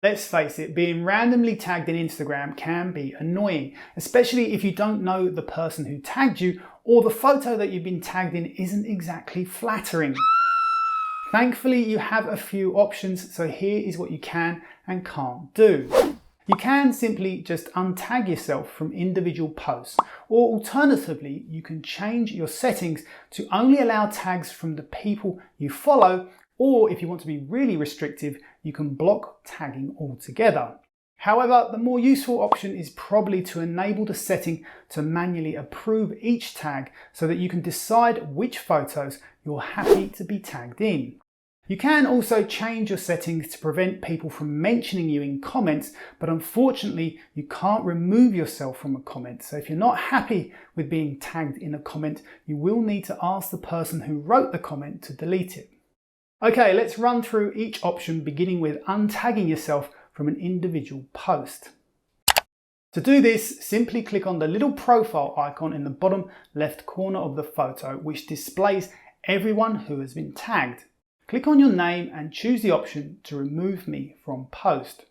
Let's face it, being randomly tagged in Instagram can be annoying, especially if you don't know the person who tagged you or the photo that you've been tagged in isn't exactly flattering. Thankfully, you have a few options, so here is what you can and can't do. You can simply just untag yourself from individual posts, or alternatively, you can change your settings to only allow tags from the people you follow, or if you want to be really restrictive, you can block tagging altogether. However, the more useful option is probably to enable the setting to manually approve each tag so that you can decide which photos you're happy to be tagged in. You can also change your settings to prevent people from mentioning you in comments, but unfortunately you can't remove yourself from a comment. So if you're not happy with being tagged in a comment, you will need to ask the person who wrote the comment to delete it. Okay, let's run through each option, beginning with untagging yourself from an individual post. To do this, simply click on the little profile icon in the bottom left corner of the photo, which displays everyone who has been tagged. Click on your name and choose the option to remove me from post.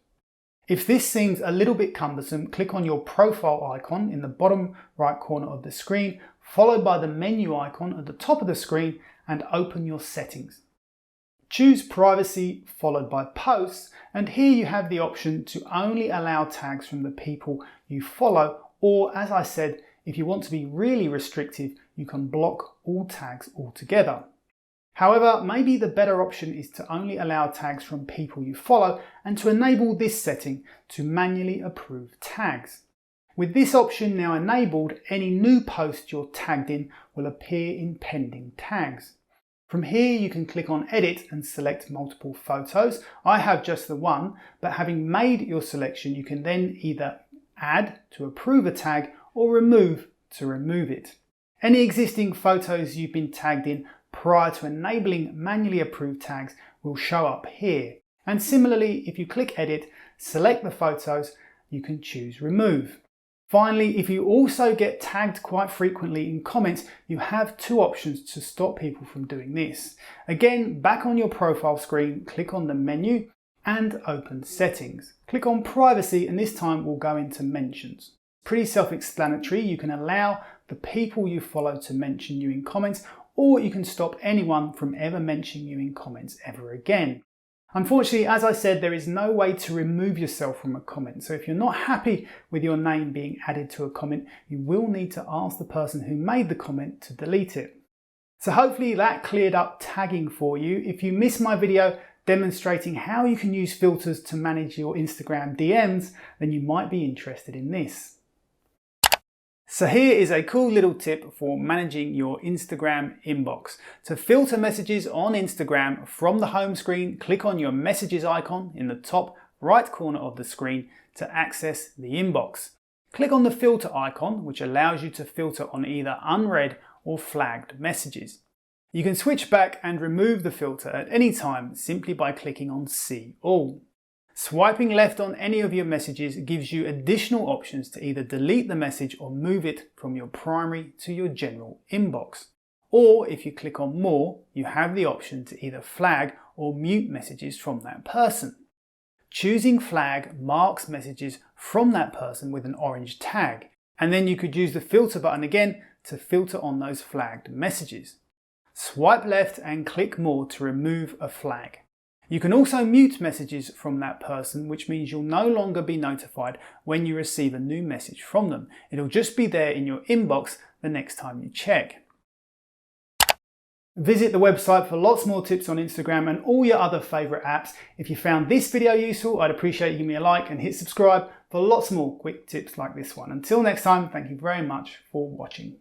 If this seems a little bit cumbersome, click on your profile icon in the bottom right corner of the screen, followed by the menu icon at the top of the screen, and open your settings. Choose privacy followed by posts, and here you have the option to only allow tags from the people you follow, or as I said, if you want to be really restrictive, you can block all tags altogether. However, maybe the better option is to only allow tags from people you follow and to enable this setting to manually approve tags. With this option now enabled, any new post you're tagged in will appear in pending tags. From here you can click on edit and select multiple photos. I have just the one, but having made your selection you can then either add to approve a tag or remove to remove it. Any existing photos you've been tagged in prior to enabling manually approved tags will show up here. And similarly, if you click edit, select the photos, you can choose remove. Finally, if you also get tagged quite frequently in comments, you have two options to stop people from doing this. Again, back on your profile screen, click on the menu and open settings. Click on privacy, and this time we'll go into mentions. Pretty self-explanatory. You can allow the people you follow to mention you in comments, or you can stop anyone from ever mentioning you in comments ever again. Unfortunately, as I said, there is no way to remove yourself from a comment. So if you're not happy with your name being added to a comment, you will need to ask the person who made the comment to delete it. So hopefully that cleared up tagging for you. If you missed my video demonstrating how you can use filters to manage your Instagram DMs, then you might be interested in this. So here is a cool little tip for managing your Instagram inbox. To filter messages on Instagram from the home screen, click on your messages icon in the top right corner of the screen to access the inbox. Click on the filter icon, which allows you to filter on either unread or flagged messages. You can switch back and remove the filter at any time simply by clicking on See All. Swiping left on any of your messages gives you additional options to either delete the message or move it from your primary to your general inbox. Or if you click on More, you have the option to either flag or mute messages from that person. Choosing flag marks messages from that person with an orange tag, and then you could use the filter button again to filter on those flagged messages. Swipe left and click More to remove a flag. You can also mute messages from that person, which means you'll no longer be notified when you receive a new message from them. It'll just be there in your inbox the next time you check. Visit the website for lots more tips on Instagram and all your other favourite apps. If you found this video useful, I'd appreciate you give me a like and hit subscribe for lots more quick tips like this one. Until next time, thank you very much for watching.